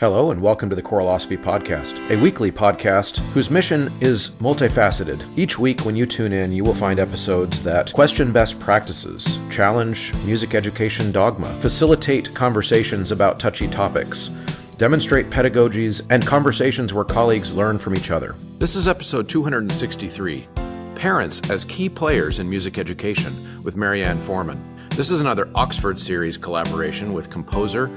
Hello and welcome to the Choralosophy Podcast, a weekly podcast whose mission is multifaceted. Each week when you tune in, you will find episodes that question best practices, challenge music education dogma, facilitate conversations about touchy topics, demonstrate pedagogies, and conversations where colleagues learn from each other. This is episode 263, Parents as Key Players in Music Education with Marianne Forman. This is another Oxford Series collaboration with composer,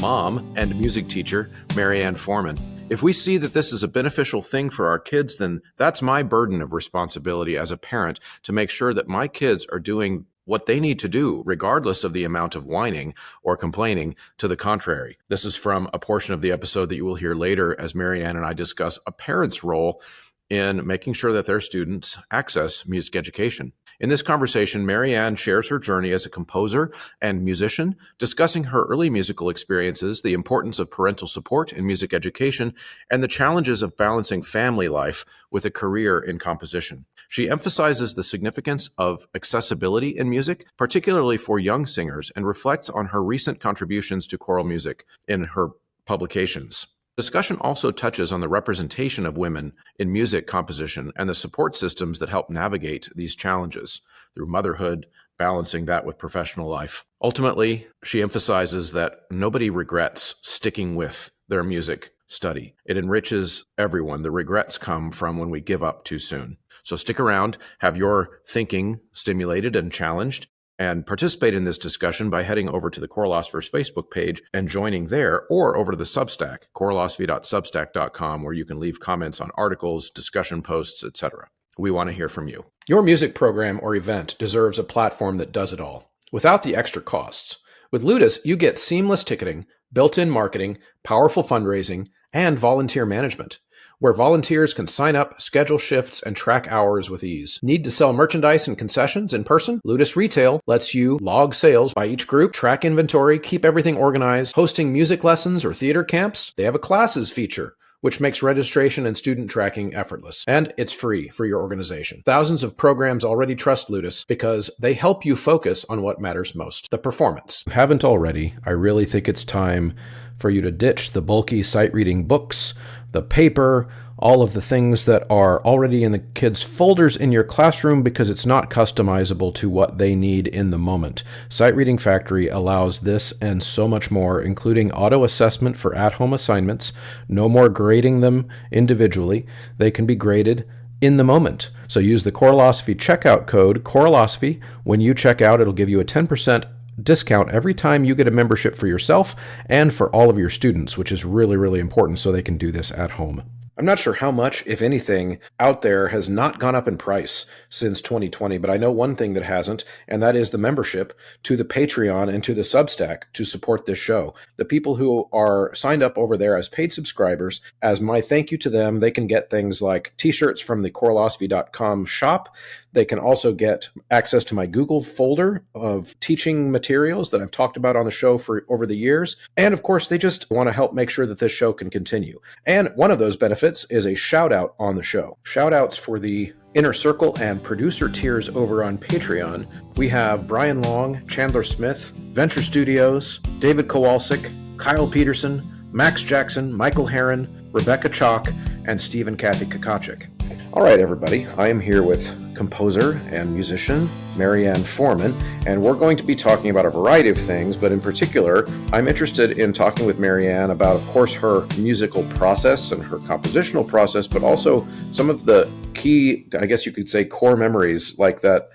mom, and music teacher, Marianne Forman. If we see that this is a beneficial thing for our kids, then that's my burden of responsibility as a parent to make sure that my kids are doing what they need to do, regardless of the amount of whining or complaining to the contrary. This is from a portion of the episode that you will hear later as Marianne and I discuss a parent's role in making sure that their students access music education. In this conversation, Marianne shares her journey as a composer and musician, discussing her early musical experiences, the importance of parental support in music education, and the challenges of balancing family life with a career in composition. She emphasizes the significance of accessibility in music, particularly for young singers, and reflects on her recent contributions to choral music in her publications. Discussion also touches on the representation of women in music composition and the support systems that help navigate these challenges through motherhood, balancing that with professional life. Ultimately, she emphasizes that nobody regrets sticking with their music study. It enriches everyone. The regrets come from when we give up too soon. So stick around, have your thinking stimulated and challenged, and participate in this discussion by heading over to the Choralosophy's Facebook page and joining there, or over to the Substack, choralosophy.substack.com, where you can leave comments on articles, discussion posts, etc. We want to hear from you. Your music program or event deserves a platform that does it all, without the extra costs. With Ludus, you get seamless ticketing, built-in marketing, powerful fundraising, and volunteer management, where volunteers can sign up, schedule shifts, and track hours with ease. Need to sell merchandise and concessions in person? Ludus Retail lets you log sales by each group, track inventory, keep everything organized. Hosting music lessons or theater camps? They have a classes feature, which makes registration and student tracking effortless. And it's free for your organization. Thousands of programs already trust Ludus because they help you focus on what matters most, the performance. If you haven't already, I really think it's time for you to ditch the bulky sight reading books, the paper, all of the things that are already in the kids' folders in your classroom because it's not customizable to what they need in the moment. Sight Reading Factory allows this and so much more, including auto-assessment for at-home assignments, no more grading them individually. They can be graded in the moment. So use the Choralosophy checkout code, Choralosophy. When you check out, it'll give you a 10% discount every time you get a membership for yourself and for all of your students, which is really, really important so they can do this at home. I'm not sure how much, if anything, out there has not gone up in price since 2020, but I know one thing that hasn't, and that is the membership to the Patreon and to the Substack to support this show. The people who are signed up over there as paid subscribers, as my thank you to them, they can get things like t-shirts from the choralosophy.com shop. They can also get access to my Google folder of teaching materials that I've talked about on the show for over the years. And of course, they just want to help make sure that this show can continue. And one of those benefits is a shout out on the show. Shout outs for the Inner Circle and producer tiers over on Patreon. We have Brian Long, Chandler Smith, Venture Studios, David Kowalczyk, Kyle Peterson, Max Jackson, Michael Herron, Rebecca Chalk, and Steve and Kathy Kakachik. All right, everybody, I am here with composer and musician Marianne Forman, and we're going to be talking about a variety of things, but in particular, I'm interested in talking with Marianne about, of course, her musical process and her compositional process, but also some of the key, I guess you could say, core memories, like that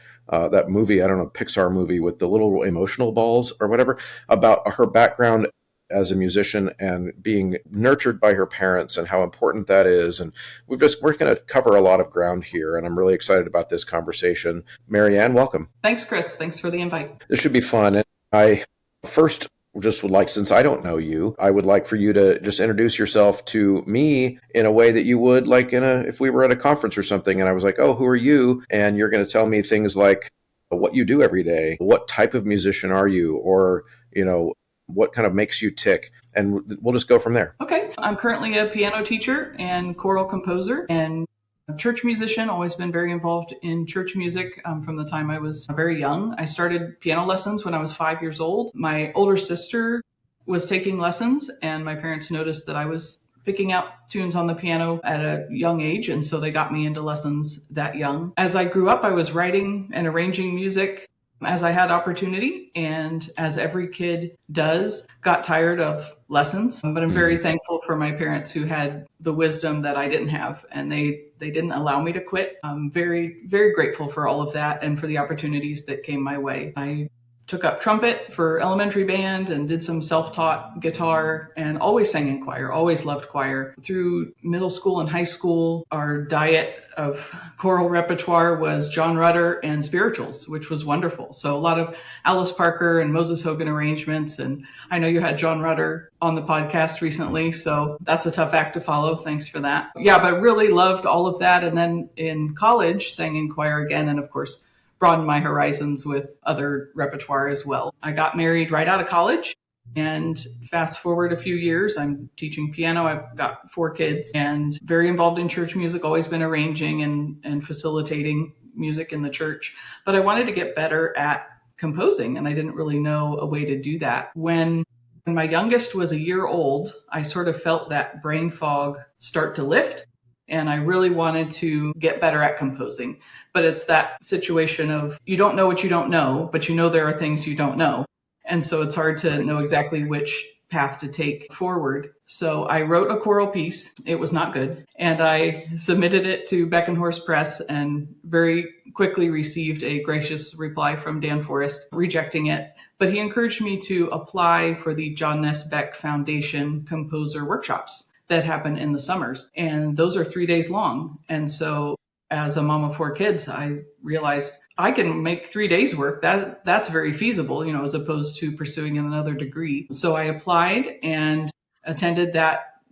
movie, I don't know, Pixar movie with the little emotional balls or whatever, about her background as a musician and being nurtured by her parents and how important that is. And we're going to cover a lot of ground here, and I'm really excited about this conversation. Marianne, welcome. Thanks, Chris. Thanks for the invite. This should be fun. And I first just would like, since I don't know you, I would like for you to just introduce yourself to me in a way that you would like if we were at a conference or something and I was like, oh, who are you? And you're going to tell me things like what you do every day, what type of musician are you, or, what kind of makes you tick, and we'll just go from there. Okay. I'm currently a piano teacher and choral composer and a church musician, always been very involved in church music from the time I was very young. I started piano lessons when I was 5 years old. My older sister was taking lessons, and my parents noticed that I was picking out tunes on the piano at a young age, and so they got me into lessons that young. As I grew up, I was writing and arranging music as I had opportunity, and as every kid does, got tired of lessons. But I'm very thankful for my parents who had the wisdom that I didn't have, and they didn't allow me to quit. I'm very, very grateful for all of that and for the opportunities that came my way. I took up trumpet for elementary band and did some self-taught guitar, and always sang in choir, always loved choir. Through middle school and high school, our diet of choral repertoire was John Rutter and spirituals, which was wonderful. So a lot of Alice Parker and Moses Hogan arrangements. And I know you had John Rutter on the podcast recently, so that's a tough act to follow. Thanks for that. Yeah, but really loved all of that. And then in college, sang in choir again, and of course, broadened my horizons with other repertoire as well. I got married right out of college, and fast forward a few years, I'm teaching piano. I've got 4 kids and very involved in church music, always been arranging and facilitating music in the church. But I wanted to get better at composing, and I didn't really know a way to do that. When my youngest was a year old, I sort of felt that brain fog start to lift, and I really wanted to get better at composing. But it's that situation of you don't know what you don't know, but you know there are things you don't know. And so it's hard to know exactly which path to take forward. So I wrote a choral piece. It was not good. And I submitted it to Beckenhorst Press and very quickly received a gracious reply from Dan Forrest rejecting it. But he encouraged me to apply for the John Ness Beck Foundation composer workshops that happen in the summers. And those are 3 days long. And so as a mom of 4 kids, I realized I can make 3 days work. That's very feasible, as opposed to pursuing another degree. So I applied and attended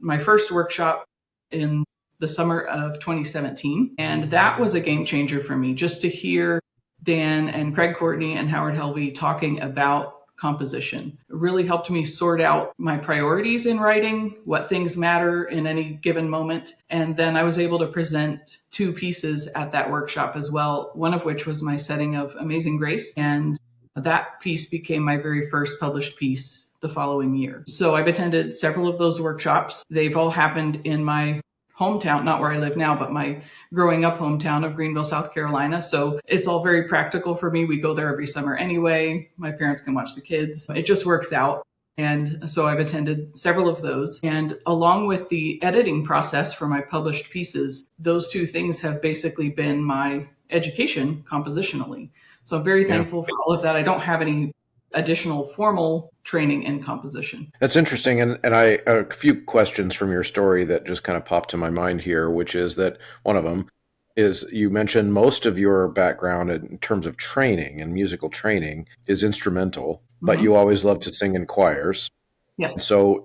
my first workshop in the summer of 2017. And that was a game changer for me, just to hear Dan and Craig Courtney and Howard Helvey talking about composition. It really helped me sort out my priorities in writing, what things matter in any given moment. And then I was able to present 2 pieces at that workshop as well, one of which was my setting of Amazing Grace. And that piece became my very first published piece the following year. So I've attended several of those workshops. They've all happened in my hometown, not where I live now, but my growing up hometown of Greenville, South Carolina. So it's all very practical for me. We go there every summer anyway. My parents can watch the kids. It just works out. And so I've attended several of those. And along with the editing process for my published pieces, those 2 things have basically been my education compositionally. So I'm very thankful for all of that. I don't have any additional formal training in composition. That's interesting. And a few questions from your story that just kind of popped to my mind here, which is that one of them is you mentioned most of your background in terms of training and musical training is instrumental, but you always loved to sing in choirs. Yes. So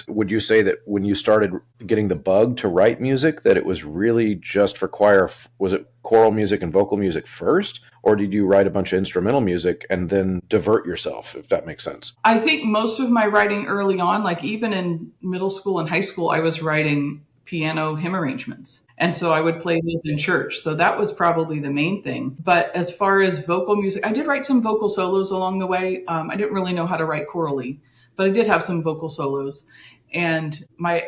would you say that when you started getting the bug to write music, that it was really just for choir? Was it choral music and vocal music first? Or did you write a bunch of instrumental music and then divert yourself, if that makes sense? I think most of my writing early on, like even in middle school and high school, I was writing piano hymn arrangements. And so I would play those in church. So that was probably the main thing. But as far as vocal music, I did write some vocal solos along the way. I didn't really know how to write chorally, but I did have some vocal solos. And my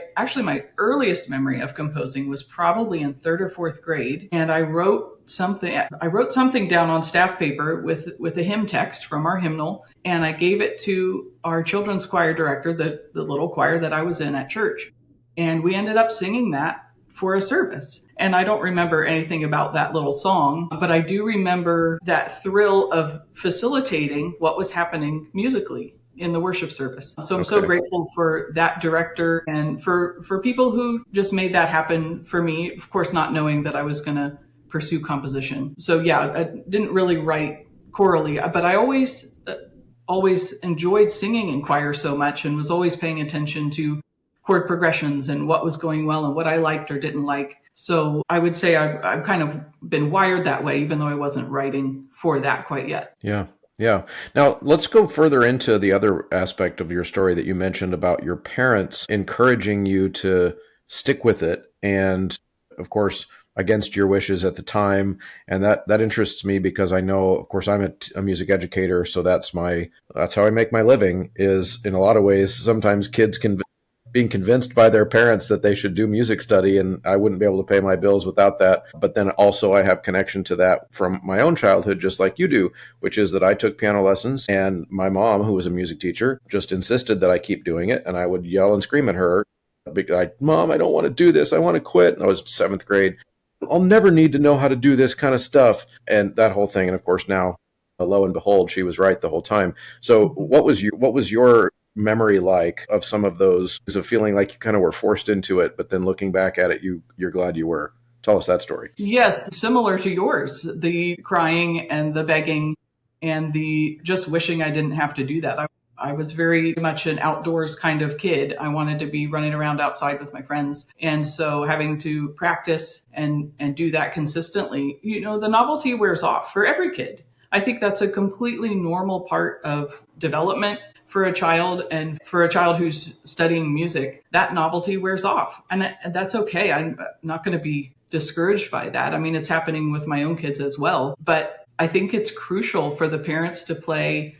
earliest memory of composing was probably in 3rd or 4th grade. And I wrote something down on staff paper with a hymn text from our hymnal. And I gave it to our children's choir director, the little choir that I was in at church. And we ended up singing that for a service. And I don't remember anything about that little song, but I do remember that thrill of facilitating what was happening musically in the worship service. So I'm so grateful for that director and for people who just made that happen for me, of course, not knowing that I was going to pursue composition. So yeah, I didn't really write chorally, but I always enjoyed singing in choir so much and was always paying attention to chord progressions and what was going well and what I liked or didn't like. So I would say I've kind of been wired that way, even though I wasn't writing for that quite yet. Yeah. Yeah. Now, let's go further into the other aspect of your story that you mentioned about your parents encouraging you to stick with it. And of course, against your wishes at the time. And that interests me because I know, of course, I'm a music educator. So that's how I make my living, is in a lot of ways, sometimes kids can being convinced by their parents that they should do music study, and I wouldn't be able to pay my bills without that. But then also I have connection to that from my own childhood, just like you do, which is that I took piano lessons, and my mom, who was a music teacher, just insisted that I keep doing it, and I would yell and scream at her, like, Mom, I don't want to do this, I want to quit. And I was 7th grade. I'll never need to know how to do this kind of stuff, and that whole thing. And of course now, lo and behold, she was right the whole time. So what was your memory like of some of those, is of feeling like you kind of were forced into it, but then looking back at it, you're glad you were? Tell us that story. Yes, similar to yours, the crying and the begging and the just wishing I didn't have to do that. I was very much an outdoors kind of kid. I wanted to be running around outside with my friends. And so having to practice and do that consistently, the novelty wears off for every kid. I think that's a completely normal part of development for a child, and for a child who's studying music, that novelty wears off. And that's okay. I'm not going to be discouraged by that. I mean, it's happening with my own kids as well. But I think it's crucial for the parents to play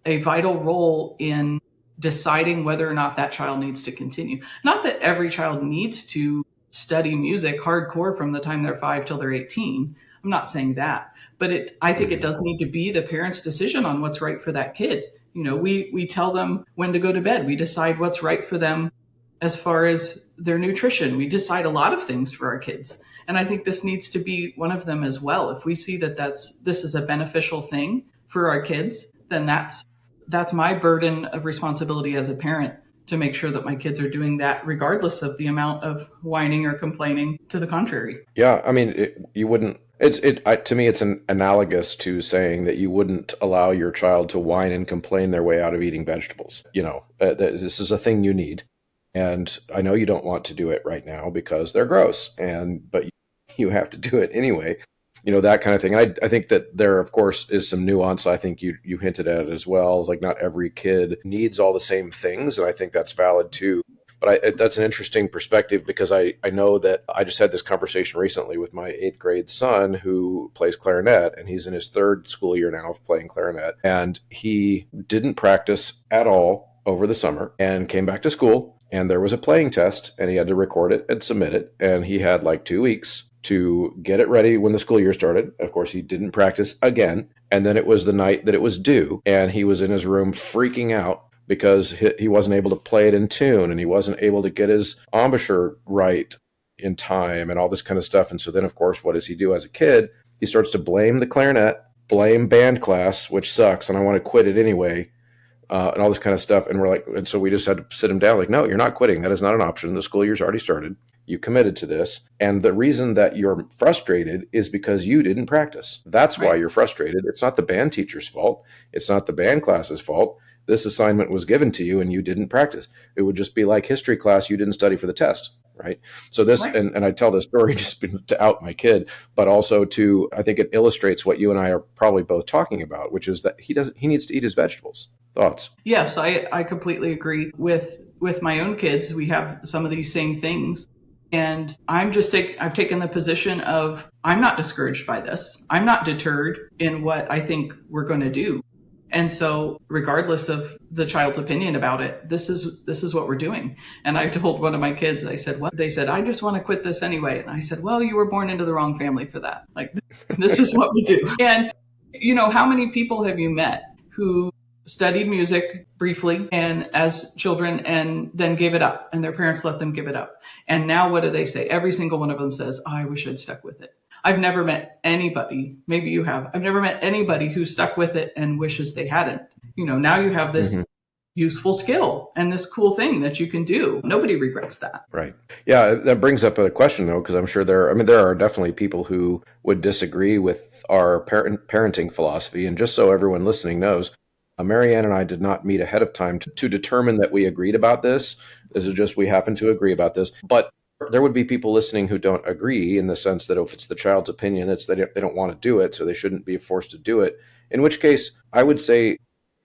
a vital role in deciding whether or not that child needs to continue. Not that every child needs to study music hardcore from the time they're 5 till they're 18. I'm not saying that, but I think it does need to be the parent's decision on what's right for that kid. We tell them when to go to bed. We decide what's right for them as far as their nutrition. We decide a lot of things for our kids. And I think this needs to be one of them as well. If we see that this is a beneficial thing for our kids, then that's my burden of responsibility as a parent, to make sure that my kids are doing that regardless of the amount of whining or complaining to the contrary. Yeah, I mean, you wouldn't. To me, it's an analogous to saying that you wouldn't allow your child to whine and complain their way out of eating vegetables. This is a thing you need, and I know you don't want to do it right now because they're gross, but you have to do it anyway. That kind of thing. And I think that there, of course, is some nuance. I think you hinted at it as well. It's like not every kid needs all the same things, and I think that's valid too. But that's an interesting perspective, because I know that I just had this conversation recently with my 8th grade son, who plays clarinet, and he's in his 3rd school year now of playing clarinet. And he didn't practice at all over the summer and came back to school, and there was a playing test, and he had to record it and submit it. And he had like 2 weeks to get it ready when the school year started. Of course, he didn't practice again. And then it was the night that it was due, and he was in his room freaking out because he wasn't able to play it in tune, and he wasn't able to get his embouchure right in time and all this kind of stuff. And so then, of course, what does he do as a kid? He starts to blame the clarinet, blame band class, which sucks, and I want to quit it anyway, and all this kind of stuff. And so we just had to sit him down, like, no, you're not quitting. That is not an option. The school year's already started. You committed to this. And the reason that you're frustrated is because you didn't practice. That's why you're frustrated. It's not the band teacher's fault. It's not the band class's fault. This assignment was given to you and you didn't practice. It would just be like history class. You didn't study for the test, right? So this, and I tell this story just to out my kid, but also I think it illustrates what you and I are probably both talking about, which is that he needs to eat his vegetables. Thoughts? Yes, I completely agree with my own kids. We have some of these same things. And I've taken the position of, I'm not discouraged by this. I'm not deterred in what I think we're going to do. And so regardless of the child's opinion about it, this is what we're doing. And I told one of my kids, I said, what? They said, I just want to quit this anyway. And I said, well, you were born into the wrong family for that. Like, this is what we do. And how many people have you met who studied music briefly and as children and then gave it up, and their parents let them give it up? And now what do they say? Every single one of them says, oh, I wish I'd stuck with it. I've never met anybody, maybe you have, I've never met anybody who stuck with it and wishes they hadn't. Now you have this useful skill and this cool thing that you can do. Nobody regrets that. Right. Yeah, that brings up a question, though, because I'm sure there are definitely people who would disagree with our parenting philosophy. And just so everyone listening knows, Marianne and I did not meet ahead of time to determine that we agreed about this. This is just, we happen to agree about this. But there would be people listening who don't agree, in the sense that if it's the child's opinion, it's that they don't want to do it, so they shouldn't be forced to do it. In which case, I would say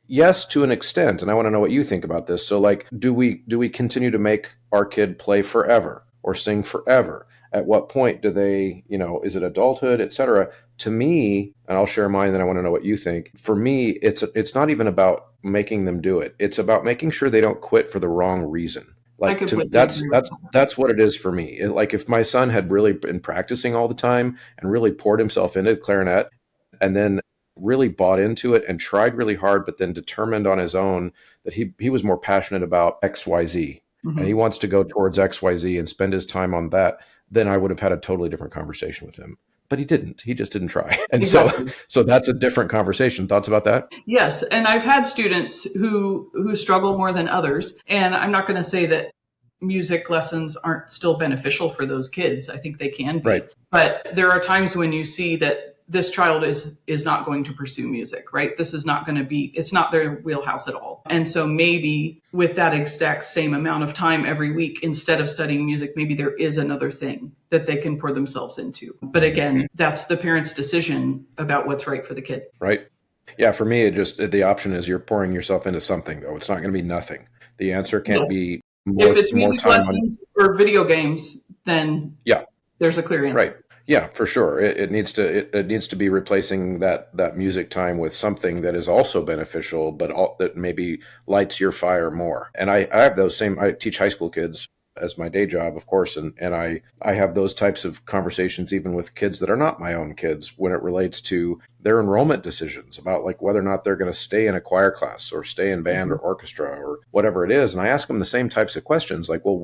yes, to an extent. And I want to know what you think about this. So, like, do we continue to make our kid play forever? or sing forever? At what point do they, is it adulthood, etc.? To me, and I'll share mine, then I want to know what you think. For me, it's not even about making them do it. It's about making sure they don't quit for the wrong reason. I Like completely that's agree with that's that's what it is for me. Like if my son had really been practicing all the time and really poured himself into clarinet, and then really bought into it and tried really hard, but then determined on his own that he was more passionate about XYZ that. and he wants to go towards XYZ and spend his time on that, then I would have had a totally different conversation with him. But he didn't. He just didn't try. And Exactly. so that's a different conversation. Thoughts about that? Yes, and I've had students who struggle more than others, and I'm not going to say that music lessons aren't still beneficial for those kids. I think they can be. Right. But there are times when you see that this child is not going to pursue music, right? This is not going to be, it's not their wheelhouse at all. And so maybe with that exact same amount of time every week, instead of studying music, maybe there is another thing that they can pour themselves into. But again, that's the parent's decision about what's right for the kid. Right. Yeah, for me, the option is you're pouring yourself into something, though. It's not going to be nothing. The answer can't Yes. be If it's more music time lessons or video games, then Yeah. there's a clear answer. Right. Yeah, for sure. It needs to be replacing that music time with something that is also beneficial, but that maybe lights your fire more. And I have those same. I teach high school kids as my day job, of course, and I have those types of conversations even with kids that are not my own kids when it relates to their enrollment decisions about like whether or not they're going to stay in a choir class or stay in band or orchestra or whatever it is. And I ask them the same types of questions, like, well,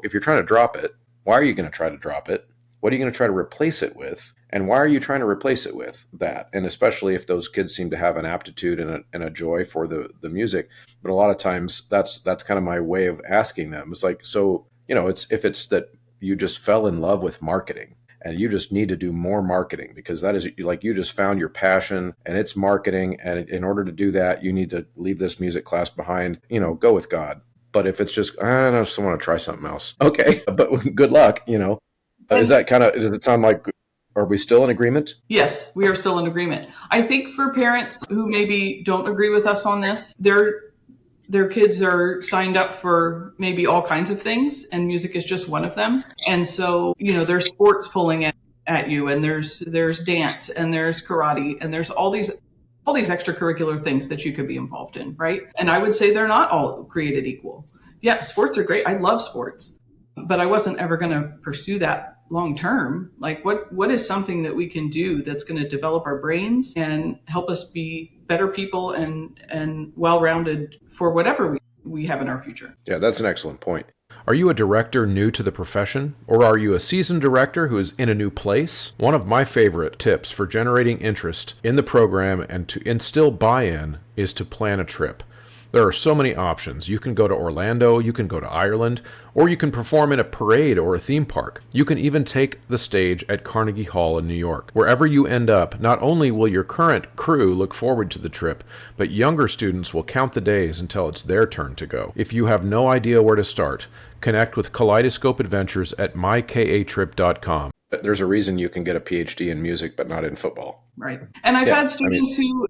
if you're trying to drop it, why are you going to try to drop it? What are you going to try to replace it with? And why are you trying to replace it with that? And especially if those kids seem to have an aptitude and a joy for the music. But a lot of times that's kind of my way of asking them. It's like, so, if it's that you just fell in love with marketing and you just need to do more marketing because that is like you just found your passion and it's marketing. And in order to do that, you need to leave this music class behind, go with God. But if it's just, I don't know, I just want to try something else. Okay, but good luck, does it sound like, are we still in agreement? Yes, we are still in agreement. I think for parents who maybe don't agree with us on this, their kids are signed up for maybe all kinds of things and music is just one of them. And so, there's sports pulling at you and there's dance and there's karate and there's all these extracurricular things that you could be involved in, right? And I would say they're not all created equal. Yeah, sports are great. I love sports, but I wasn't ever going to pursue that long term. Like what is something that we can do that's going to develop our brains and help us be better people and well-rounded for whatever we have in our future. Yeah, that's an excellent point. Are you a director new to the profession? Or are you a seasoned director who is in a new place? One of my favorite tips for generating interest in the program and to instill buy-in is to plan a trip. There are so many options. You can go to Orlando, you can go to Ireland, or you can perform in a parade or a theme park. You can even take the stage at Carnegie Hall in New York. Wherever you end up, not only will your current crew look forward to the trip, but younger students will count the days until it's their turn to go. If you have no idea where to start, connect with Kaleidoscope Adventures at mykatrip.com. There's a reason you can get a PhD in music, but not in football. Right. And I've had students who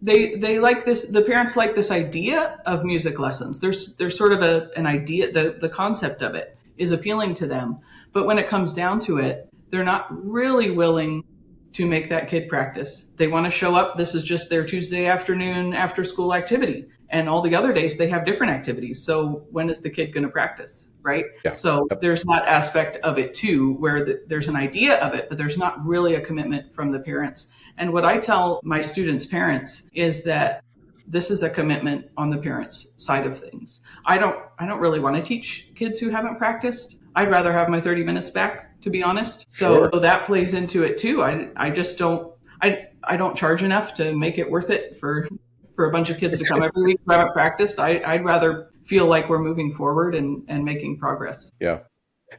they like this. The parents like this idea of music lessons. There's sort of an idea. The concept of it is appealing to them, but when it comes down to it, they're not really willing to make that kid practice. They want to show up. This is just their Tuesday afternoon after school activity, and all the other days they have different activities. So when is the kid going to practice? Right. Yeah. So there's that aspect of it too, where there's an idea of it, but there's not really a commitment from the parents. And what I tell my students' parents is that this is a commitment on the parents' side of things. I don't really want to teach kids who haven't practiced. I'd rather have my 30 minutes back, to be honest. So that plays into it too. I just don't charge enough to make it worth it for a bunch of kids to come every week who haven't practiced. I'd rather feel like we're moving forward and making progress. Yeah.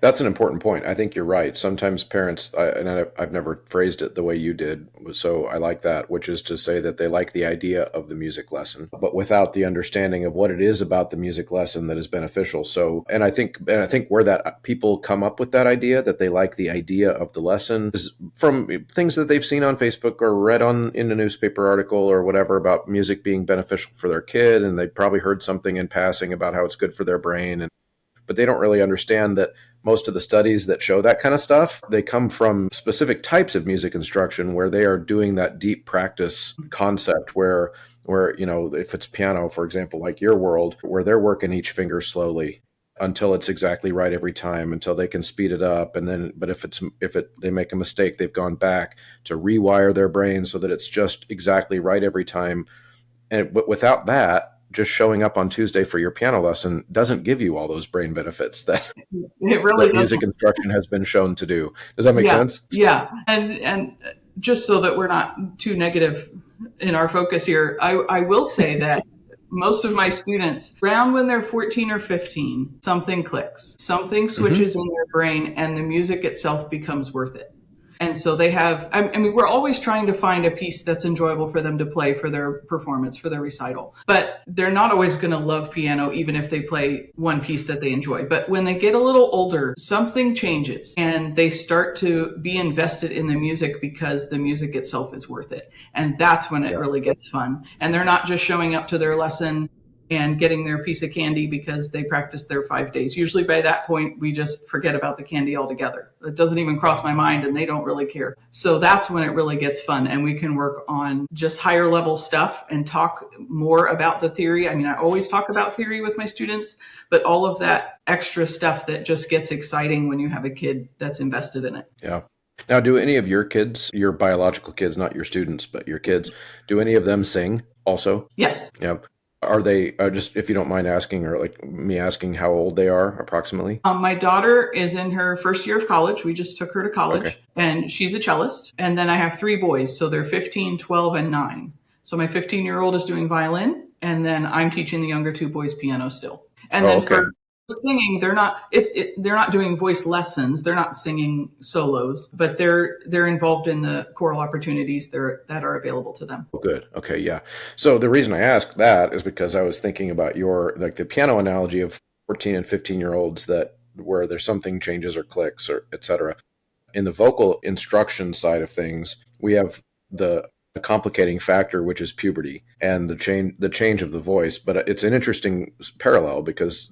That's an important point. I think you're right. Sometimes parents, and I've never phrased it the way you did, so I like that, which is to say that they like the idea of the music lesson, but without the understanding of what it is about the music lesson that is beneficial. So, and I think where that people come up with that idea, that they like the idea of the lesson, is from things that they've seen on Facebook or read in a newspaper article or whatever about music being beneficial for their kid, and they probably heard something in passing about how it's good for their brain. but they don't really understand that most of the studies that show that kind of stuff, they come from specific types of music instruction where they are doing that deep practice concept where, if it's piano, for example, like your world, where they're working each finger slowly until it's exactly right every time, until they can speed it up. And then, but if they make a mistake, they've gone back to rewire their brain so that it's just exactly right every time. But without that, just showing up on Tuesday for your piano lesson doesn't give you all those brain benefits that It really music instruction has been shown to do. Does that make sense? Yeah. And just so that we're not too negative in our focus here, I will say that most of my students, around when they're 14 or 15, something clicks, something switches in their brain, and the music itself becomes worth it. And so they have, I mean, we're always trying to find a piece that's enjoyable for them to play for their performance, for their recital. But they're not always going to love piano, even if they play one piece that they enjoy. But when they get a little older, something changes and they start to be invested in the music because the music itself is worth it. And that's when it really gets fun. And they're not just showing up to their lesson and getting their piece of candy because they practiced their 5 days. Usually by that point, we just forget about the candy altogether. It doesn't even cross my mind and they don't really care. So that's when it really gets fun and we can work on just higher level stuff and talk more about the theory. I mean, I always talk about theory with my students, but all of that extra stuff that just gets exciting when you have a kid that's invested in it. Yeah. Now, do any of your kids, your biological kids, not your students, but your kids, do any of them sing also? Yes. Yeah. Are they, just if you don't mind asking, or like me asking, how old they are approximately? My daughter is in her first year of college. We just took her to college, and she's a cellist. And then I have 3 boys, so they're 15, 12, and 9. So my 15-year-old is doing violin, and then I'm teaching the younger 2 boys piano still. And then for singing, they're not doing voice lessons. They're not singing solos, but they're involved in the choral opportunities that are available to them. Good. Okay. Yeah. So the reason I asked that is because I was thinking about the piano analogy of 14 and 15-year-olds where there's something changes or clicks or et cetera. In the vocal instruction side of things, we have the complicating factor, which is puberty and the change of the voice. But it's an interesting parallel because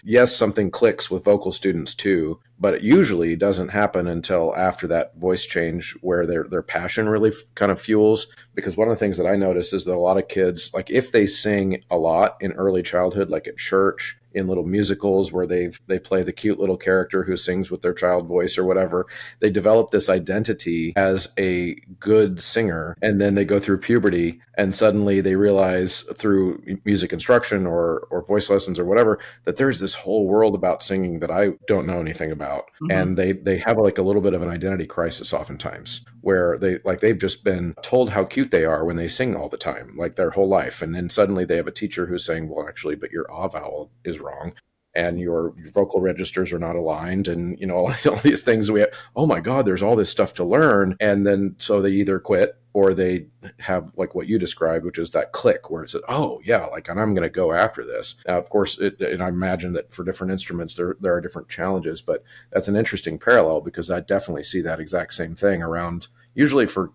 yes, something clicks with vocal students too, but it usually doesn't happen until after that voice change where their passion really kind of fuels. Because one of the things that I notice is that a lot of kids, like if they sing a lot in early childhood, like at church, in little musicals where they play the cute little character who sings with their child voice or whatever, they develop this identity as a good singer. And then they go through puberty and suddenly they realize through music instruction or voice lessons or whatever, that there's this whole world about singing that I don't know anything about. And they have like a little bit of an identity crisis oftentimes where they've just been told how cute they are when they sing all the time, like their whole life. And then suddenly they have a teacher who's saying, well, actually, but your ah vowel is wrong and your vocal registers are not aligned, and all these things oh my God, there's all this stuff to learn. And then so they either quit or they have like what you described, which is that click where it says, oh yeah, like, and I'm going to go after this. Now, of course, and I imagine that for different instruments, there are different challenges, but that's an interesting parallel because I definitely see that exact same thing around. Usually for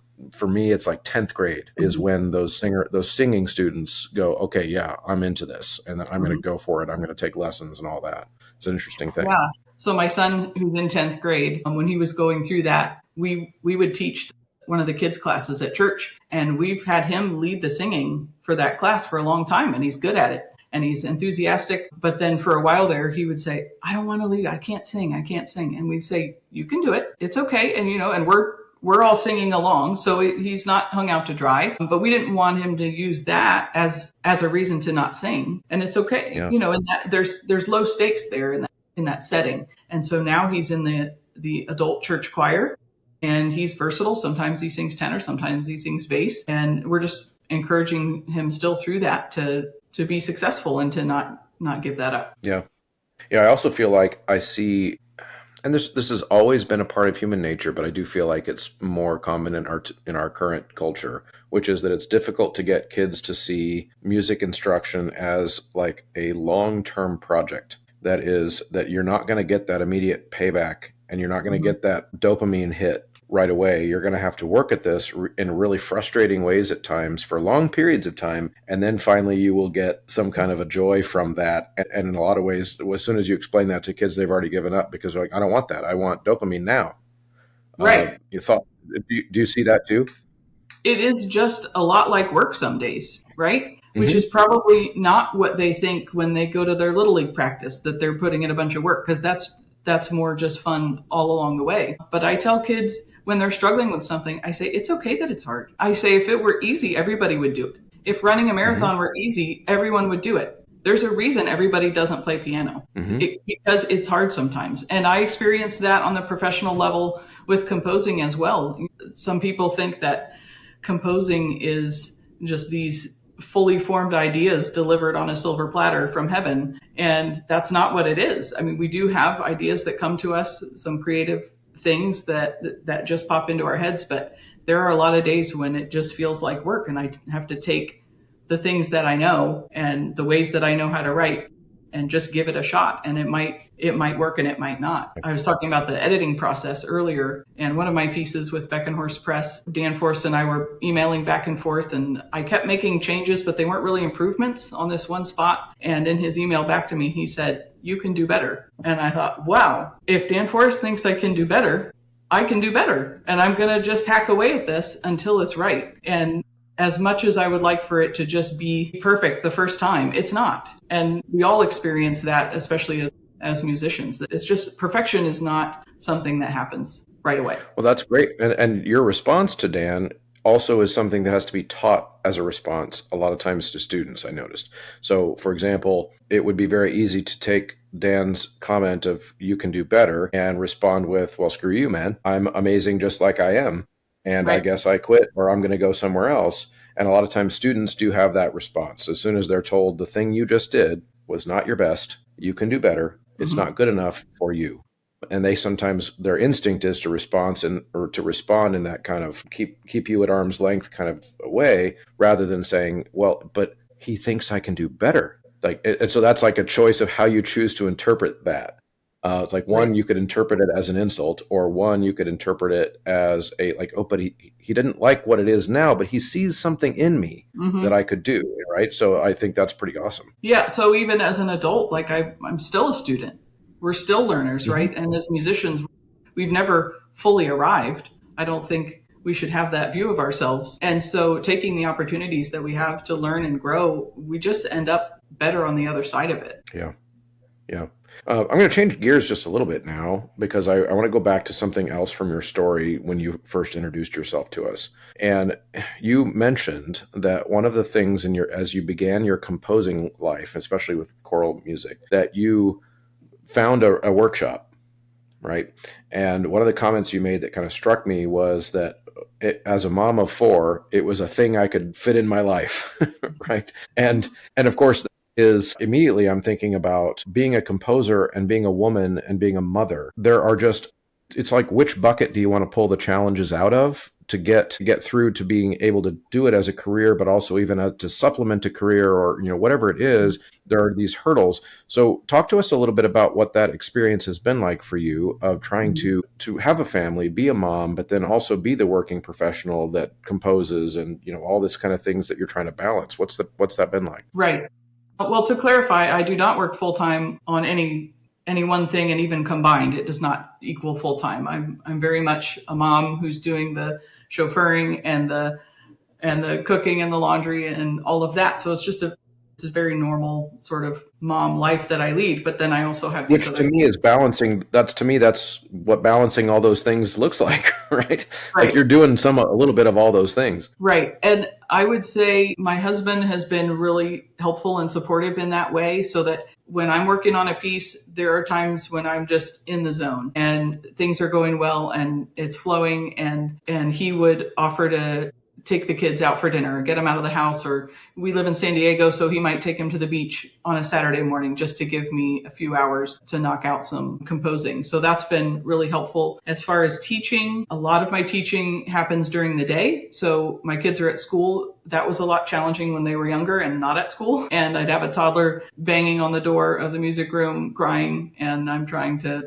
me, it's like 10th grade is when those singing students go, okay, yeah, I'm into this. And then I'm going to go for it. I'm going to take lessons and all that. It's an interesting thing. Yeah. So my son, who's in 10th grade, when he was going through that, we would teach one of the kids' classes at church. And we've had him lead the singing for that class for a long time. And he's good at it. And he's enthusiastic. But then for a while there, he would say, I don't want to lead. I can't sing. And we'd say, you can do it. It's okay. And, and we're all singing along, so he's not hung out to dry. But we didn't want him to use that as a reason to not sing, and it's okay. And that there's low stakes there in that setting. And so now he's in the adult church choir, and he's versatile. Sometimes he sings tenor, sometimes he sings bass, and we're just encouraging him still through that to be successful and to not give that up. Yeah. I also feel like I see. And this has always been a part of human nature, but I do feel like it's more common in our current culture, which is that it's difficult to get kids to see music instruction as like a long-term project. That you're not going to get that immediate payback and you're not going to get that dopamine hit right away. You're going to have to work at this in really frustrating ways at times for long periods of time. And then finally, you will get some kind of a joy from that. And in a lot of ways, as soon as you explain that to kids, they've already given up because they're like, I don't want that. I want dopamine now. Right. You thought, do you see that too? It is just a lot like work some days, right? Which Mm-hmm. is probably not what they think when they go to their little league practice, that they're putting in a bunch of work, because that's more just fun all along the way. But I tell kids when they're struggling with something, I say, it's okay that it's hard. I say, if it were easy, everybody would do it. If running a marathon were easy, everyone would do it. There's a reason everybody doesn't play piano, because it's hard sometimes. And I experienced that on the professional level with composing as well. Some people think that composing is just these fully formed ideas delivered on a silver platter from heaven. And that's not what it is. I mean, we do have ideas that come to us, some creative things that just pop into our heads, but there are a lot of days when it just feels like work, and I have to take the things that I know and the ways that I know how to write and just give it a shot. And it might work and it might not. I was talking about the editing process earlier, and one of my pieces with Beckenhorst Press, Dan Forst and I were emailing back and forth, and I kept making changes, but they weren't really improvements on this one spot. And in his email back to me, he said, "You can do better." And I thought, wow, if Dan Forst thinks I can do better, I can do better. And I'm going to just hack away at this until it's right. And as much as I would like for it to just be perfect the first time, it's not. And we all experience that, especially as musicians. It's just, perfection is not something that happens right away. Well, that's great. And your response to Dan also is something that has to be taught as a response a lot of times to students, I noticed. So, for example, it would be very easy to take Dan's comment of "you can do better" and respond with, "Well, screw you, man. I'm amazing just like I am. And I Right. guess I quit, or I'm going to go somewhere else." And a lot of times students do have that response. As soon as they're told the thing you just did was not your best, you can do better, it's not good enough for you. And they sometimes, their instinct is to respond in that kind of keep you at arm's length kind of way, rather than saying, well, but he thinks I can do better. And so that's like a choice of how you choose to interpret that. It's like, one, Right. you could interpret it as an insult, or one, you could interpret it as oh, but he didn't like what it is now, but he sees something in me that I could do, right? So I think that's pretty awesome. Yeah. So even as an adult, like I'm still a student. We're still learners, right? And as musicians, we've never fully arrived. I don't think we should have that view of ourselves. And so taking the opportunities that we have to learn and grow, we just end up better on the other side of it. Yeah. Yeah. I'm going to change gears just a little bit now, because I want to go back to something else from your story when you first introduced yourself to us. And you mentioned that one of the things as you began your composing life, especially with choral music, that you found a workshop, right? And one of the comments you made that kind of struck me was that as a mom of four, it was a thing I could fit in my life, right? And of course, is immediately I'm thinking about being a composer and being a woman and being a mother. It's like, which bucket do you want to pull the challenges out of to get through to being able to do it as a career, but also even to supplement a career, or whatever it is, there are these hurdles. So talk to us a little bit about what that experience has been like for you of trying to have a family, be a mom, but then also be the working professional that composes, and all this kind of things that you're trying to balance. What's that been like? Right. Well, to clarify, I do not work full time on any one thing, and even combined, it does not equal full time. I'm very much a mom who's doing the chauffeuring and the cooking and the laundry and all of that. So it's just a very normal sort of mom life that I lead. But then I also have these Which to me is balancing. That's what balancing all those things looks like, right? Right. Like you're doing a little bit of all those things. Right. And I would say my husband has been really helpful and supportive in that way, so that when I'm working on a piece, there are times when I'm just in the zone and things are going well and it's flowing, and he would offer to take the kids out for dinner, get them out of the house, or we live in San Diego, so he might take them to the beach on a Saturday morning just to give me a few hours to knock out some composing. So that's been really helpful. As far as teaching, a lot of my teaching happens during the day. So my kids are at school. That was a lot challenging when they were younger and not at school. And I'd have a toddler banging on the door of the music room crying, and I'm trying to,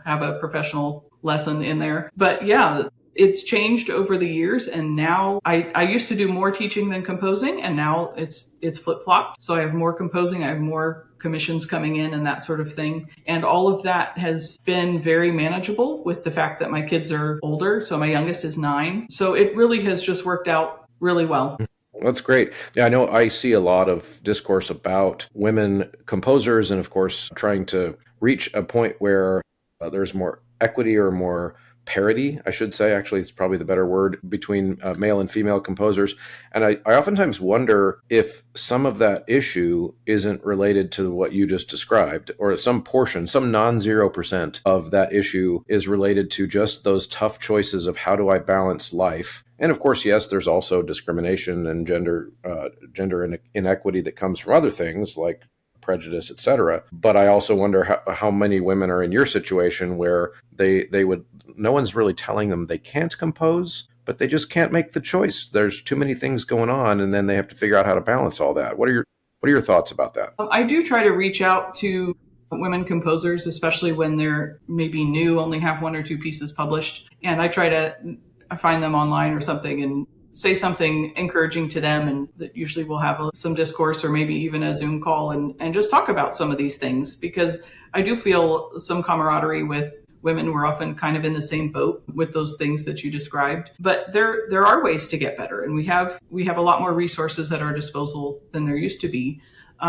have a professional lesson in there. But yeah, it's changed over the years, and now I used to do more teaching than composing, and now it's flip-flopped. So I have more composing, I have more commissions coming in and that sort of thing. And all of that has been very manageable with the fact that my kids are older. So my youngest is 9. So it really has just worked out really well. That's great. Yeah, I know I see a lot of discourse about women composers and, of course, trying to reach a point where there's more equity or more parity, I should say. Actually, it's probably the better word, between male and female composers. And I oftentimes wonder if some of that issue isn't related to what you just described, or some portion, some non-0% of that issue is related to just those tough choices of how do I balance life. And of course, yes, there's also discrimination and gender inequity that comes from other things like prejudice, etc. But I also wonder how many women are in your situation where they would, no one's really telling them they can't compose, but they just can't make the choice. There's too many things going on, and then they have to figure out how to balance all that. What are your thoughts about that? I do try to reach out to women composers, especially when they're maybe new, only have 1 or 2 pieces published, and I find them online or something and say something encouraging to them, and that usually we'll have some discourse or maybe even a Zoom call and just talk about some of these things, because I do feel some camaraderie with women. We're often kind of in the same boat with those things that you described, but there are ways to get better, and we have a lot more resources at our disposal than there used to be.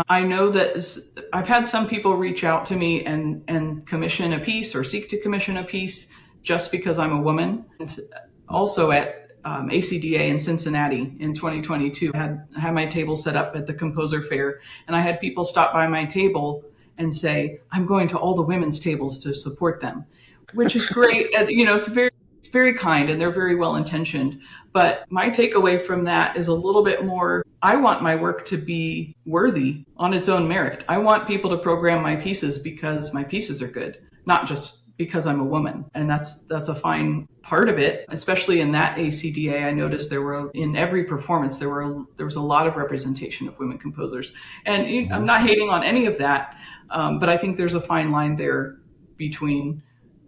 I know that I've had some people reach out to me and commission a piece or seek to commission a piece just because I'm a woman. And also at ACDA in Cincinnati in 2022, I had my table set up at the Composer Fair, and I had people stop by my table and say, I'm going to all the women's tables to support them, which is great. And, it's very kind, and they're very well intentioned. But my takeaway from that is a little bit more, I want my work to be worthy on its own merit. I want people to program my pieces because my pieces are good, not just because I'm a woman. And that's a fine part of it, especially in that ACDA. I noticed in every performance, there was a lot of representation of women composers. And I'm not hating on any of that, but I think there's a fine line there between,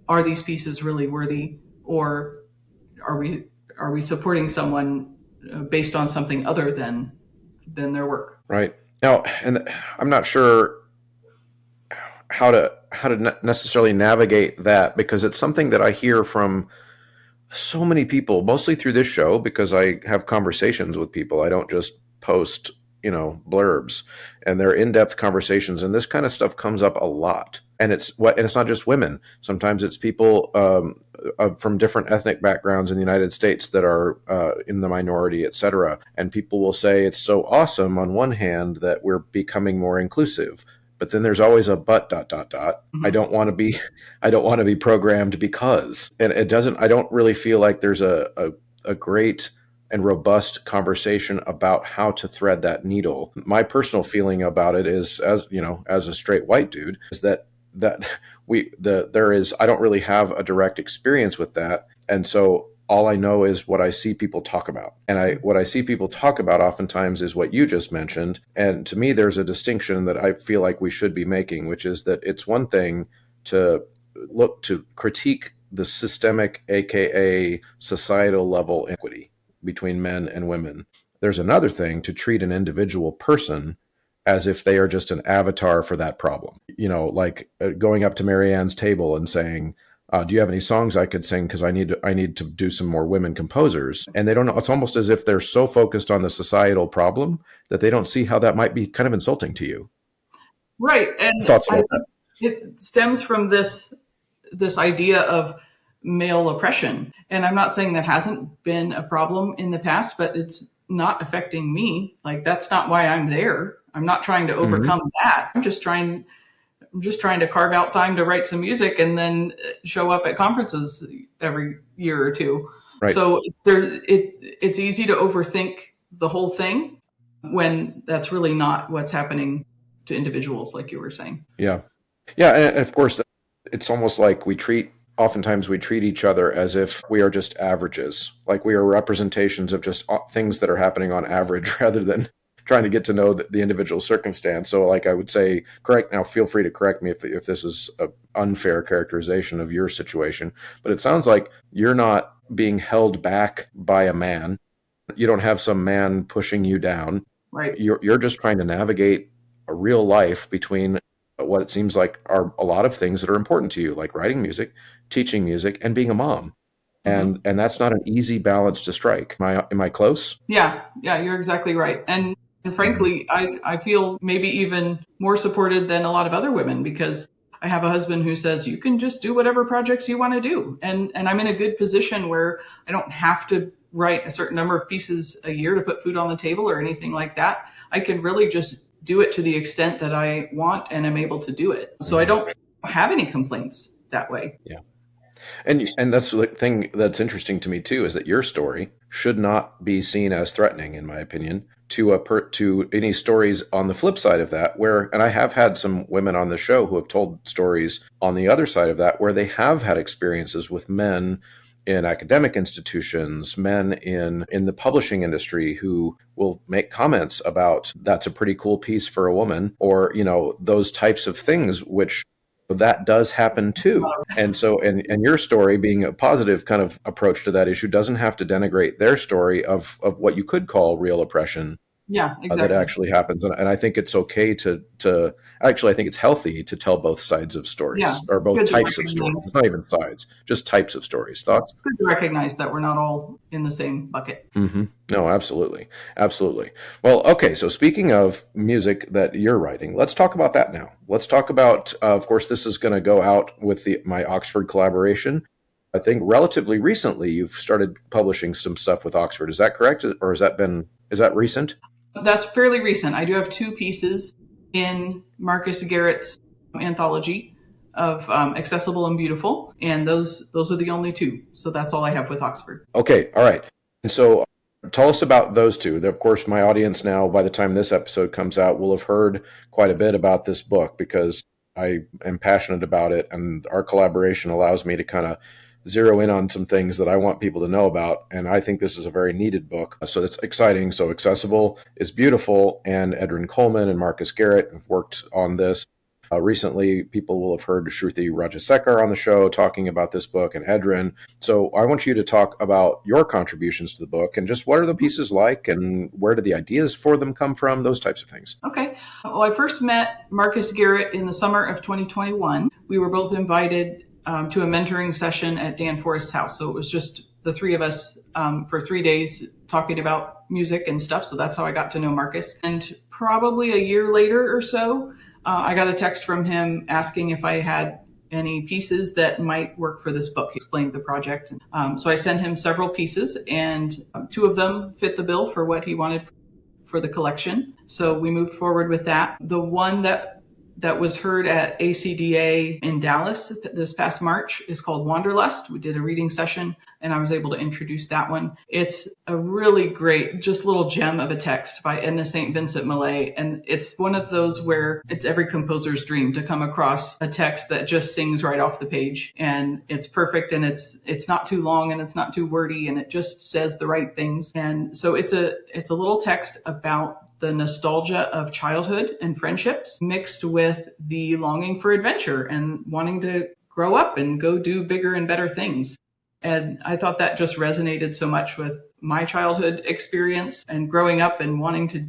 are these pieces really worthy, or are we supporting someone based on something other than their work? Right. Now, and I'm not sure how to necessarily navigate that, because it's something that I hear from so many people, mostly through this show, because I have conversations with people. I don't just post, blurbs, and they're in-depth conversations, and this kind of stuff comes up a lot. And it's not just women. Sometimes it's people from different ethnic backgrounds in the United States that are in the minority, etc. And people will say it's so awesome on one hand that we're becoming more inclusive. But then there's always a but ... Mm-hmm. I don't want to be programmed because, and I don't really feel like there's a great and robust conversation about how to thread that needle. My personal feeling about it is, as a straight white dude, is that I don't really have a direct experience with that. And so all I know is what I see people talk about. And what I see people talk about oftentimes is what you just mentioned. And to me, there's a distinction that I feel like we should be making, which is that it's one thing to look to critique the systemic, AKA societal level inequity between men and women. There's another thing to treat an individual person as if they are just an avatar for that problem. Like going up to Marianne's table and saying, do you have any songs I could sing? Because I need to do some more women composers. And they don't know. It's almost as if they're so focused on the societal problem that they don't see how that might be kind of insulting to you. Right. And thoughts about that? It stems from this idea of male oppression. And I'm not saying that hasn't been a problem in the past, but it's not affecting me. Like, that's not why I'm there. I'm not trying to overcome that. I'm just trying to carve out time to write some music and then show up at conferences every year or two. Right. So it's easy to overthink the whole thing when that's really not what's happening to individuals, like you were saying. Yeah. And of course, it's almost like oftentimes we treat each other as if we are just averages, like we are representations of just things that are happening on average rather than trying to get to know the individual circumstance. So like I would say, feel free to correct me if this is an unfair characterization of your situation, but it sounds like you're not being held back by a man. You don't have some man pushing you down. Right. You're just trying to navigate a real life between what it seems like are a lot of things that are important to you, like writing music, teaching music, and being a mom. Mm-hmm. And that's not an easy balance to strike. Am I close? Yeah, you're exactly right. And frankly, I feel maybe even more supported than a lot of other women, because I have a husband who says you can just do whatever projects you want to do. And I'm in a good position where I don't have to write a certain number of pieces a year to put food on the table or anything like that. I can really just do it to the extent that I want and am able to do it. So I don't have any complaints that way. Yeah. And that's the thing that's interesting to me too, is that your story should not be seen as threatening, in my opinion, to any stories on the flip side of that, where, and I have had some women on the show who have told stories on the other side of that, where they have had experiences with men in academic institutions, men in the publishing industry, who will make comments about that's a pretty cool piece for a woman, or those types of things, which that does happen too. And so, and your story being a positive kind of approach to that issue doesn't have to denigrate their story of what you could call real oppression. Yeah, exactly. That actually happens. And I think it's okay to actually, I think it's healthy to tell both sides of stories, or both types of stories. It's not even sides, just types of stories. Thoughts? It's good to recognize that we're not all in the same bucket. Mm-hmm. No, absolutely. Absolutely. Well, okay. So speaking of music that you're writing, let's talk about that now. Let's talk about, of course, this is going to go out with my Oxford collaboration. I think relatively recently you've started publishing some stuff with Oxford. Is that correct? Or is that recent? That's fairly recent. I do have 2 pieces in Marcus Garrett's anthology of Accessible and Beautiful, and those are the only 2. So that's all I have with Oxford. Okay, all right. And so tell us about those 2. Of course, my audience now, by the time this episode comes out, will have heard quite a bit about this book, because I am passionate about it, and our collaboration allows me to kind of zero in on some things that I want people to know about. And I think this is a very needed book. So that's exciting. So Accessible is Beautiful, and Edrin Coleman and Marcus Garrett have worked on this. Recently, people will have heard Shruti Rajasekar on the show talking about this book, and Edrin. So I want you to talk about your contributions to the book, and just what are the pieces like, and where did the ideas for them come from, those types of things. Okay. Well, I first met Marcus Garrett in the summer of 2021. We were both invited to a mentoring session at Dan Forrest's house. So it was just the 3 of us for 3 days talking about music and stuff. So that's how I got to know Marcus. And probably a year later or so, I got a text from him asking if I had any pieces that might work for this book. He explained the project. So I sent him several pieces, and 2 of them fit the bill for what he wanted for the collection. So we moved forward with that. The one that was heard at ACDA in Dallas this past March is called Wanderlust. We did a reading session, and I was able to introduce that one. It's a really great, just little gem of a text by Edna St. Vincent Millay. And it's one of those where it's every composer's dream to come across a text that just sings right off the page. And it's perfect, and it's not too long, and it's not too wordy, and it just says the right things. And so it's a little text about the nostalgia of childhood and friendships, mixed with the longing for adventure and wanting to grow up and go do bigger and better things. And I thought that just resonated so much with my childhood experience and growing up and wanting to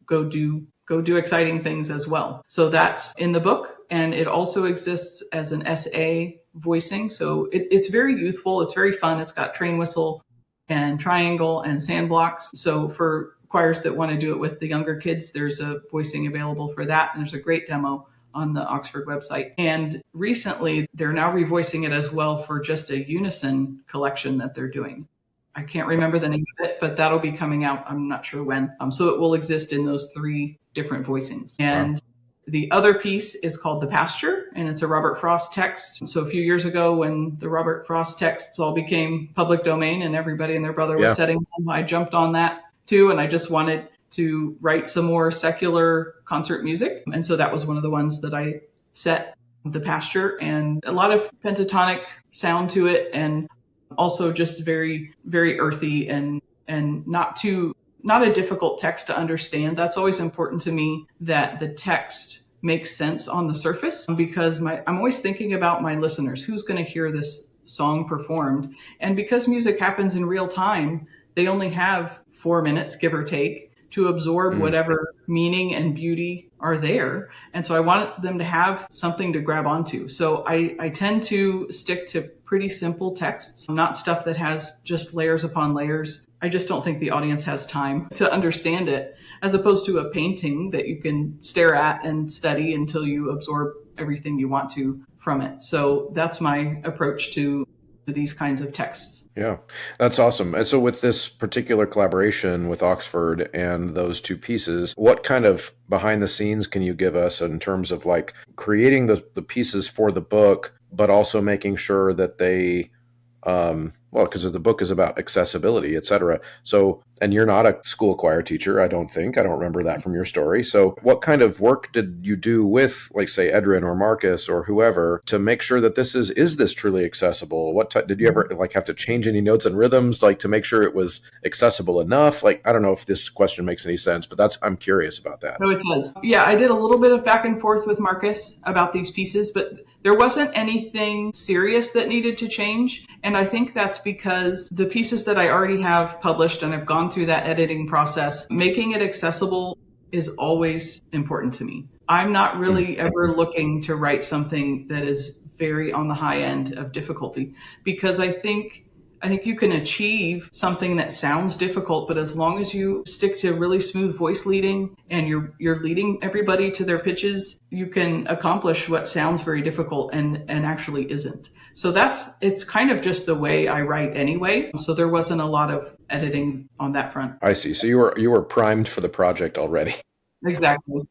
go do exciting things as well. So that's in the book, and it also exists as an essay voicing. So it's very youthful, it's very fun. It's got train whistle and triangle and sand blocks. So for choirs that want to do it with the younger kids, there's a voicing available for that. And there's a great demo on the Oxford website. And recently, they're now revoicing it as well for just a unison collection that they're doing. I can't remember the name of it, but that'll be coming out. I'm not sure when. So it will exist in those 3 different voicings. And the other piece is called The Pasture, and it's a Robert Frost text. So a few years ago, when the Robert Frost texts all became public domain and everybody and their brother was setting them, I jumped on that too, and I just wanted to write some more secular concert music. And so that was one of the ones that I set, The Pasture, and a lot of pentatonic sound to it, and also just very, very earthy and not a difficult text to understand. That's always important to me, that the text makes sense on the surface, because I'm always thinking about my listeners. Who's going to hear this song performed. And because music happens in real time, they only have 4 minutes, give or take, to absorb whatever meaning and beauty are there. And so I want them to have something to grab onto. So I tend to stick to pretty simple texts, not stuff that has just layers upon layers. I just don't think the audience has time to understand it, as opposed to a painting that you can stare at and study until you absorb everything you want to from it. So that's my approach to these kinds of texts. Yeah, that's awesome. And so with this particular collaboration with Oxford and those two pieces, what kind of behind the scenes can you give us in terms of like creating the pieces for the book, but also making sure that they, well, because the book is about accessibility, et cetera. So, and you're not a school choir teacher, I don't think. I don't remember that from your story. So what kind of work did you do with, like, say, Edrin or Marcus or whoever to make sure that this is this truly accessible? What did you ever like have to change any notes and rhythms, like to make sure it was accessible enough? Like, I don't know if this question makes any sense, but I'm curious about that. No, it does. Yeah, I did a little bit of back and forth with Marcus about these pieces, but there wasn't anything serious that needed to change. And I think that's because the pieces that I already have published and I've gone through that editing process, making it accessible is always important to me. I'm not really ever looking to write something that is very on the high end of difficulty, because I think you can achieve something that sounds difficult, but as long as you stick to really smooth voice leading and you're leading everybody to their pitches, you can accomplish what sounds very difficult and actually isn't. So it's kind of just the way I write anyway. So there wasn't a lot of editing on that front. I see. So you were primed for the project already. Exactly.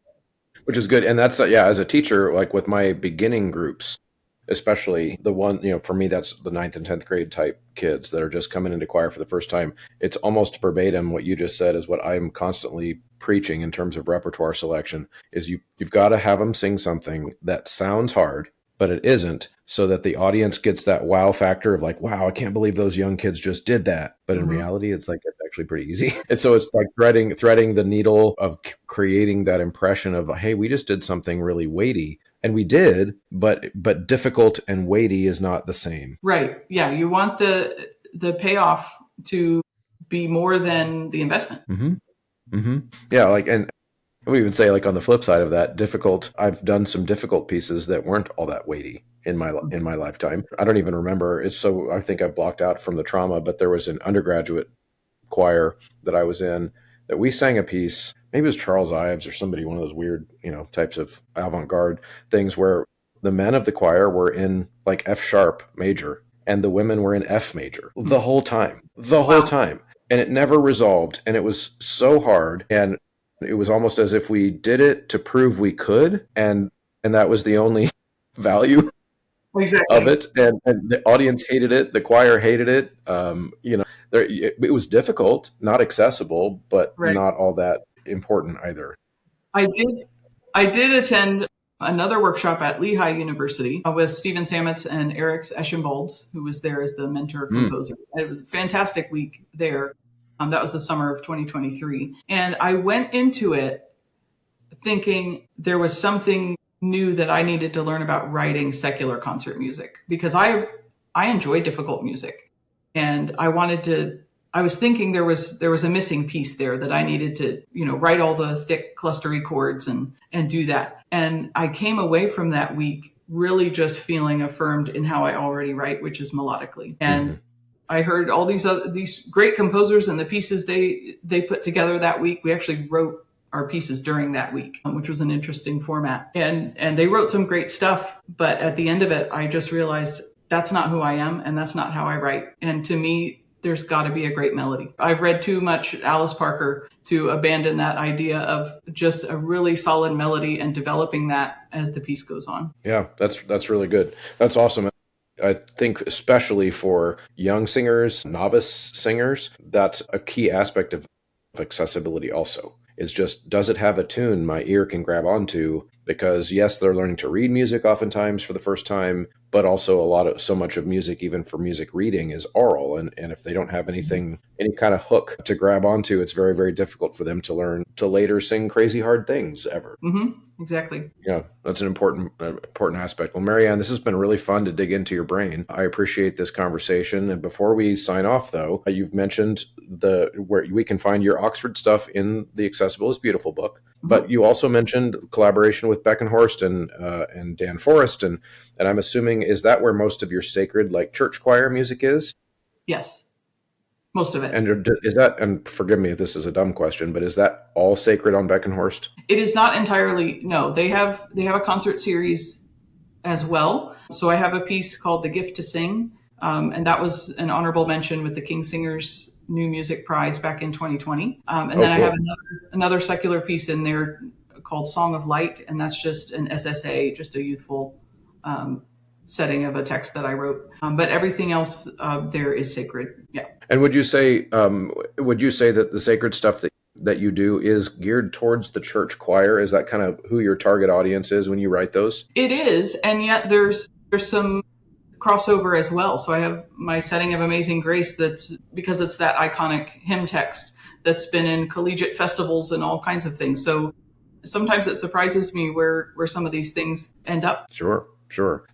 Which is good. And that's, yeah, as a teacher, like with my beginning groups, especially the one, for me, that's the 9th and 10th grade type kids that are just coming into choir for the first time. It's almost verbatim what you just said is what I'm constantly preaching in terms of repertoire selection is you've got to have them sing something that sounds hard, but it isn't, so that the audience gets that wow factor of like, wow, I can't believe those young kids just did that. But in reality, it's actually pretty easy. And so it's like threading the needle of creating that impression of, hey, we just did something really weighty. And we did, but difficult and weighty is not the same. Right. Yeah. You want the payoff to be more than the investment. Yeah. Like, and we even say, like, on the flip side of that, difficult, I've done some difficult pieces that weren't all that weighty in my lifetime. I don't even remember. I think I've blocked out from the trauma, but there was an undergraduate choir that I was in that we sang a piece. Maybe it was Charles Ives or somebody, one of those weird, types of avant-garde things where the men of the choir were in like F sharp major and the women were in F major the whole time. And it never resolved. And it was so hard. And it was almost as if we did it to prove we could. And that was the only value of it. And the audience hated it. The choir hated it. It was difficult, not accessible, but not all that important either. I did attend another workshop at Lehigh University with Stephen Sametz and Eric Eschenbolds, who was there as the mentor composer. It was a fantastic week there. That was the summer of 2023. And I went into it thinking there was something new that I needed to learn about writing secular concert music, because I enjoy difficult music. And I was thinking there was a missing piece there that I needed to, write all the thick clustery chords and do that. And I came away from that week really just feeling affirmed in how I already write, which is melodically. And I heard all these great composers and the pieces they put together that week. We actually wrote our pieces during that week, which was an interesting format. And they wrote some great stuff. But at the end of it, I just realized that's not who I am and that's not how I write. And to me, there's got to be a great melody. I've read too much Alice Parker to abandon that idea of just a really solid melody and developing that as the piece goes on. Yeah, that's really good. That's awesome. I think especially for young singers, novice singers, that's a key aspect of accessibility also. It's just, does it have a tune my ear can grab onto? Because yes, they're learning to read music oftentimes for the first time, but also so much of music, even for music reading, is oral. And if they don't have any kind of hook to grab onto, it's very, very difficult for them to learn to later sing crazy hard things ever. Exactly. Yeah, that's an important aspect. Well, Marianne, this has been really fun to dig into your brain. I appreciate this conversation. And before we sign off, though, you've mentioned where we can find your Oxford stuff in the Accessible is Beautiful book. But you also mentioned collaboration with Beckenhorst and Dan Forrest, and I'm assuming, is that where most of your sacred, like, church choir music is? Yes, most of it. And is that, and forgive me if this is a dumb question, but is that all sacred on Beckenhorst? It is not entirely. No, they have a concert series as well. So I have a piece called "The Gift to Sing," and that was an honorable mention with the King Singers New Music Prize back in 2020. And then cool. I have another secular piece in there called "Song of Light," and that's just an SSA, just a youthful setting of a text that I wrote. But everything else there is sacred. Yeah. And would you say that the sacred stuff that you do is geared towards the church choir? Is that kind of who your target audience is when you write those? It is, and yet there's some crossover as well. So I have my setting of Amazing Grace, that's because it's that iconic hymn text that's been in collegiate festivals and all kinds of things. So sometimes it surprises me where some of these things end up. Sure.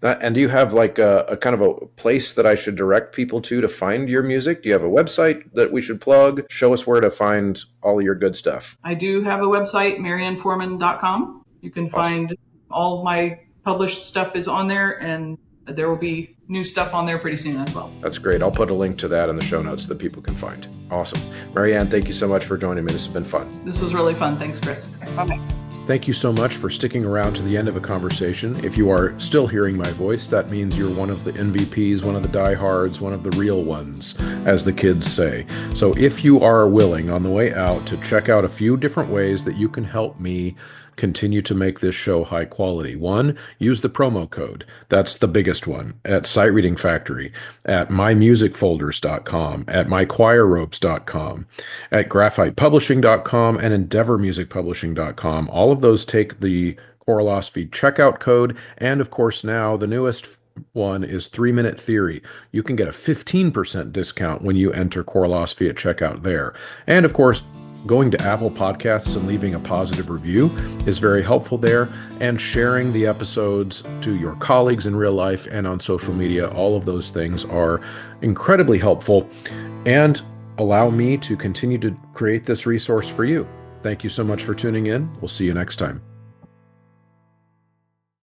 And do you have like a kind of a place that I should direct people to find your music? Do you have a website that we should plug? Show us where to find all your good stuff. I do have a website, marianneforman.com. You can find all my published stuff is on there, and there will be new stuff on there pretty soon as well. That's great. I'll put a link to that in the show notes that people can find. Awesome. Marianne, thank you so much for joining me. This has been fun. This was really fun. Thanks, Chris. Bye-bye. Thank you so much for sticking around to the end of a conversation. If you are still hearing my voice, that means you're one of the MVPs, one of the diehards, one of the real ones, as the kids say. So if you are willing on the way out to check out a few different ways that you can help me continue to make this show high quality. One, use the promo code. That's the biggest one. At Sight Reading Factory, at mymusicfolders.com, at mychoirropes.com, at graphitepublishing.com, and endeavormusicpublishing.com. All of those take the Choralosophy checkout code. And of course, now the newest one is 3-Minute Theory. You can get a 15% discount when you enter Choralosophy at checkout there. And of course, going to Apple Podcasts and leaving a positive review is very helpful there, and sharing the episodes to your colleagues in real life and on social media. All of those things are incredibly helpful and allow me to continue to create this resource for you. Thank you so much for tuning in. We'll see you next time.